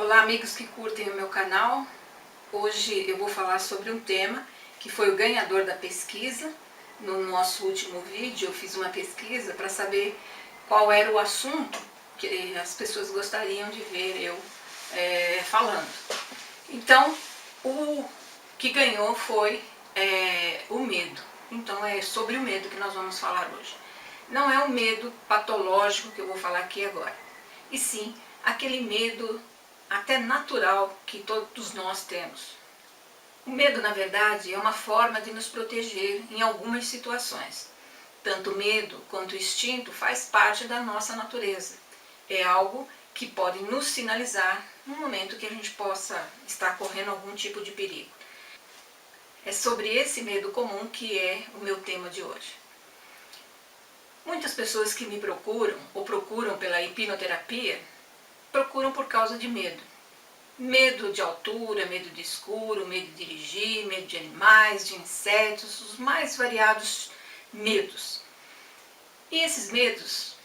Olá, amigos que curtem o meu canal. Hoje eu vou falar sobre um tema que foi o ganhador da pesquisa. No nosso último vídeo eu fiz uma pesquisa para saber qual era o assunto que as pessoas gostariam de ver eu falando. Então, o que ganhou foi o medo. Então é sobre o medo que nós vamos falar hoje. Não é o medo patológico que eu vou falar aqui agora, e sim aquele medo até natural que todos nós temos. O medo, na verdade, é uma forma de nos proteger em algumas situações. Tanto o medo quanto o instinto faz parte da nossa natureza. É algo que pode nos sinalizar no momento que a gente possa estar correndo algum tipo de perigo. É sobre esse medo comum que é o meu tema de hoje. Muitas pessoas que me procuram ou procuram pela hipnoterapia procuram por causa de medo. Medo de altura, medo de escuro, medo de dirigir, medo de animais, de insetos, os mais variados medos. E esses medos,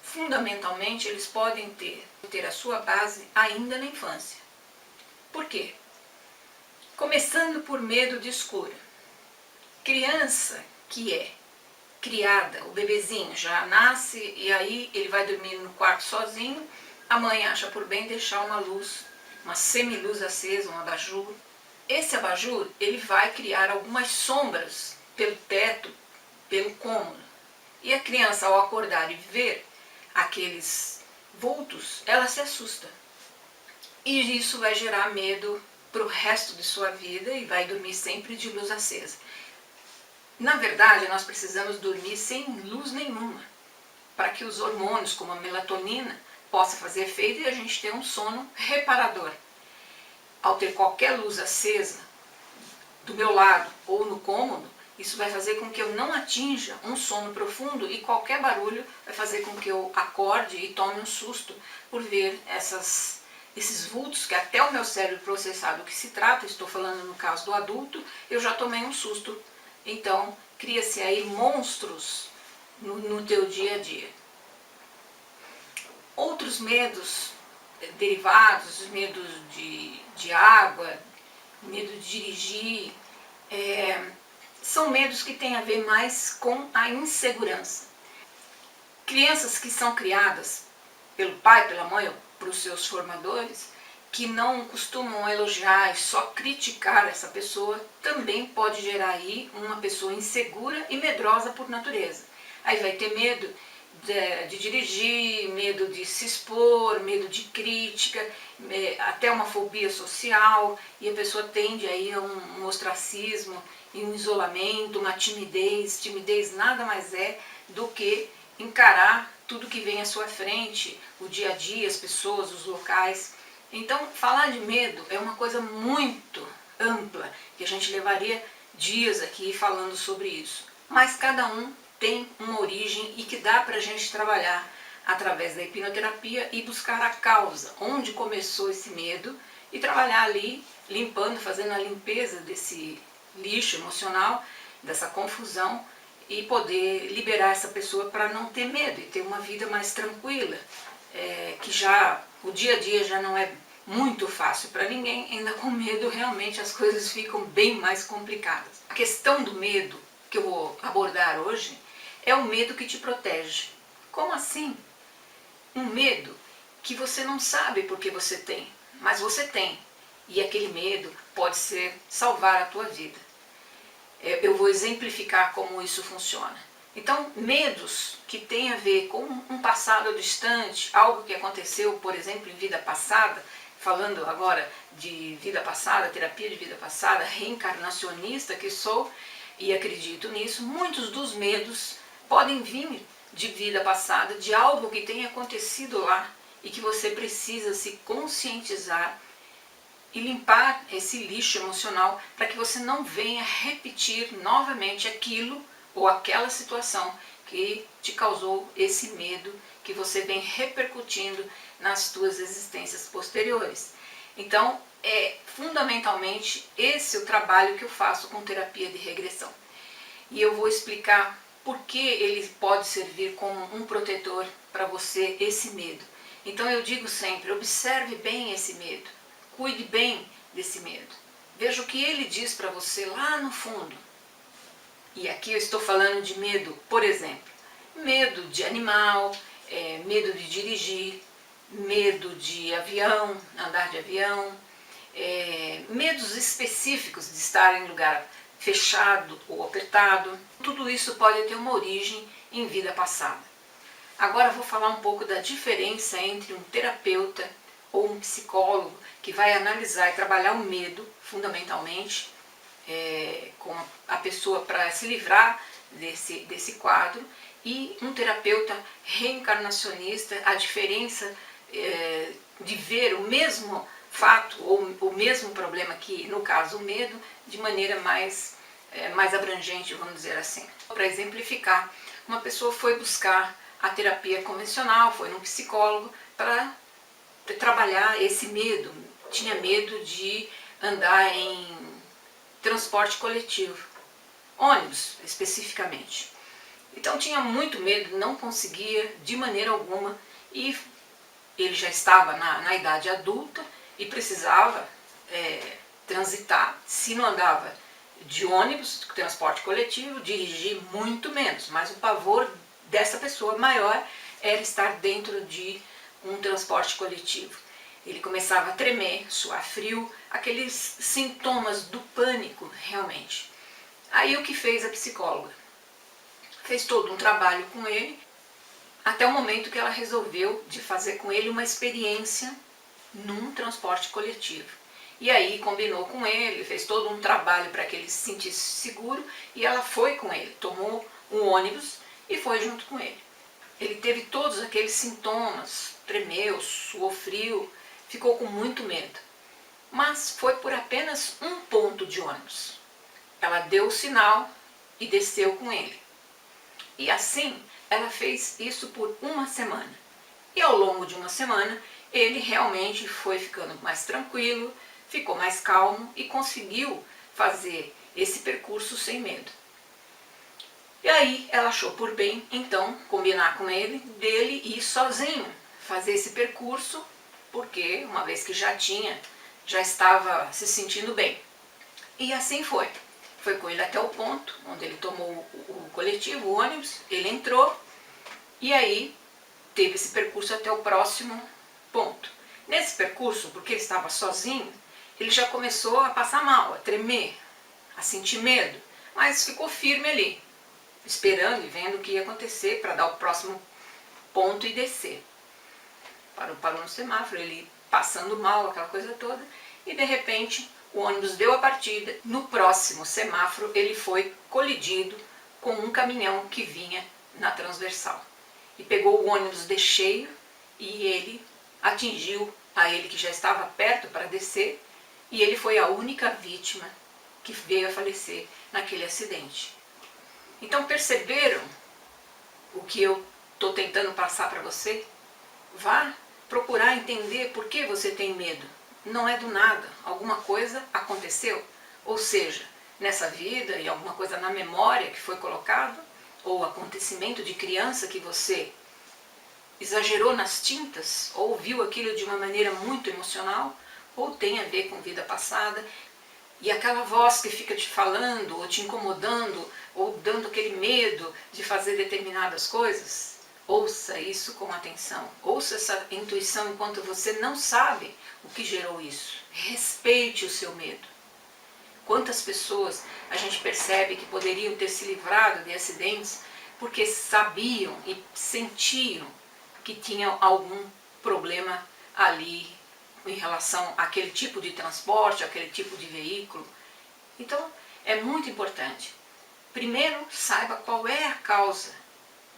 fundamentalmente, eles podem ter a sua base ainda na infância. Por quê? Começando por medo de escuro. Criança que é criada, o bebezinho já nasce e aí ele vai dormir no quarto sozinho, a mãe acha por bem deixar uma luz, uma semiluz acesa, um abajur. Esse abajur, ele vai criar algumas sombras pelo teto, pelo cômodo. E a criança, ao acordar e ver aqueles vultos, ela se assusta. E isso vai gerar medo para o resto de sua vida e vai dormir sempre de luz acesa. Na verdade, nós precisamos dormir sem luz nenhuma, para que os hormônios, como a melatonina, possa fazer efeito e a gente ter um sono reparador. Ao ter qualquer luz acesa do meu lado ou no cômodo, isso vai fazer com que eu não atinja um sono profundo e qualquer barulho vai fazer com que eu acorde e tome um susto por ver esses vultos que até o meu cérebro processar do que se trata, estou falando no caso do adulto, eu já tomei um susto. Então, cria-se aí monstros no teu dia a dia. Outros medos derivados, medos de água, medo de dirigir, são medos que têm a ver mais com a insegurança. Crianças que são criadas pelo pai, pela mãe ou por seus formadores, que não costumam elogiar e só criticar essa pessoa, também pode gerar aí uma pessoa insegura e medrosa por natureza. Aí vai ter medo de dirigir, medo de se expor, medo de crítica, até uma fobia social, e a pessoa tende aí a um ostracismo, um isolamento, uma timidez. Timidez nada mais é do que encarar tudo que vem à sua frente, o dia a dia, as pessoas, os locais. Então, falar de medo é uma coisa muito ampla, que a gente levaria dias aqui falando sobre isso. Mas cada um tem uma origem e que dá para a gente trabalhar através da hipnoterapia e buscar a causa, onde começou esse medo, e trabalhar ali, limpando, fazendo a limpeza desse lixo emocional, dessa confusão, e poder liberar essa pessoa para não ter medo e ter uma vida mais tranquila, que já o dia a dia já não é muito fácil para ninguém, ainda com medo realmente as coisas ficam bem mais complicadas. A questão do medo que eu vou abordar hoje é o medo que te protege. Como assim? Um medo que você não sabe porque você tem, mas você tem. E aquele medo pode ser salvar a tua vida. Eu vou exemplificar como isso funciona. Então, medos que têm a ver com um passado distante, algo que aconteceu, por exemplo, em vida passada, falando agora de vida passada, terapia de vida passada, reencarnacionista que sou e acredito nisso, muitos dos medos podem vir de vida passada, de algo que tenha acontecido lá e que você precisa se conscientizar e limpar esse lixo emocional para que você não venha repetir novamente aquilo ou aquela situação que te causou esse medo que você vem repercutindo nas tuas existências posteriores. Então, fundamentalmente esse é o trabalho que eu faço com terapia de regressão. E eu vou explicar por que ele pode servir como um protetor para você, esse medo. Então eu digo sempre, observe bem esse medo, cuide bem desse medo. Veja o que ele diz para você lá no fundo. E aqui eu estou falando de medo, por exemplo, medo de animal, medo de dirigir, medo de avião, andar de avião, medos específicos de estar em lugar fechado ou apertado. Tudo isso pode ter uma origem em vida passada. Agora vou falar um pouco da diferença entre um terapeuta ou um psicólogo que vai analisar e trabalhar o medo, fundamentalmente, com a pessoa para se livrar desse quadro, e um terapeuta reencarnacionista, a diferença de ver o mesmo fato ou o mesmo problema, que no caso o medo, de maneira mais abrangente, vamos dizer assim. Para exemplificar, uma pessoa foi buscar a terapia convencional, foi num psicólogo para trabalhar esse medo, tinha medo de andar em transporte coletivo, ônibus especificamente. Então tinha muito medo, não conseguia de maneira alguma, e ele já estava na idade adulta e precisava transitar. Se não andava de ônibus, transporte coletivo, dirigir muito menos, mas o pavor dessa pessoa maior era estar dentro de um transporte coletivo. Ele começava a tremer, suar frio, aqueles sintomas do pânico realmente. Aí o que fez a psicóloga? Fez todo um trabalho com ele, até o momento que ela resolveu de fazer com ele uma experiência num transporte coletivo. E aí combinou com ele, fez todo um trabalho para que ele se sentisse seguro, e ela foi com ele, tomou um ônibus e foi junto com ele. Ele teve todos aqueles sintomas, tremeu, suou frio, ficou com muito medo. Mas foi por apenas um ponto de ônibus. Ela deu o sinal e desceu com ele. E assim, ela fez isso por uma semana. E ao longo de uma semana, ele realmente foi ficando mais tranquilo, ficou mais calmo e conseguiu fazer esse percurso sem medo. E aí ela achou por bem, então, combinar com ele, dele ir sozinho, fazer esse percurso, porque uma vez que já estava se sentindo bem. E assim foi. Foi com ele até o ponto onde ele tomou o coletivo, o ônibus, ele entrou e aí teve esse percurso até o próximo ponto. Nesse percurso, porque ele estava sozinho, ele já começou a passar mal, a tremer, a sentir medo, mas ficou firme ali, esperando e vendo o que ia acontecer para dar o próximo ponto e descer. Parou no semáforo, ele passando mal, aquela coisa toda, e de repente o ônibus deu a partida. No próximo semáforo ele foi colidido com um caminhão que vinha na transversal. E pegou o ônibus de cheio e ele atingiu a ele que já estava perto para descer, e ele foi a única vítima que veio a falecer naquele acidente. Então perceberam o que eu estou tentando passar para você? Vá procurar entender por que você tem medo. Não é do nada, alguma coisa aconteceu, ou seja, nessa vida e alguma coisa na memória que foi colocado, ou acontecimento de criança que você exagerou nas tintas, ou viu aquilo de uma maneira muito emocional, ou tem a ver com vida passada, e aquela voz que fica te falando, ou te incomodando, ou dando aquele medo de fazer determinadas coisas. Ouça isso com atenção, ouça essa intuição enquanto você não sabe o que gerou isso. Respeite o seu medo. Quantas pessoas a gente percebe que poderiam ter se livrado de acidentes porque sabiam e sentiam que tinham algum problema ali em relação àquele tipo de transporte, àquele tipo de veículo. Então é muito importante. Primeiro, saiba qual é a causa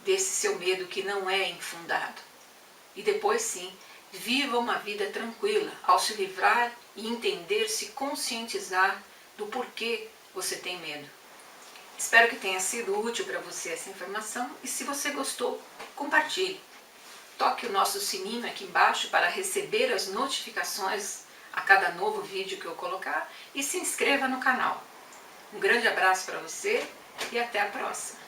desse seu medo que não é infundado. E depois sim, viva uma vida tranquila ao se livrar e entender, se conscientizar do porquê você tem medo. Espero que tenha sido útil para você essa informação, e se você gostou, compartilhe. Toque o nosso sininho aqui embaixo para receber as notificações a cada novo vídeo que eu colocar, e se inscreva no canal. Um grande abraço para você e até a próxima!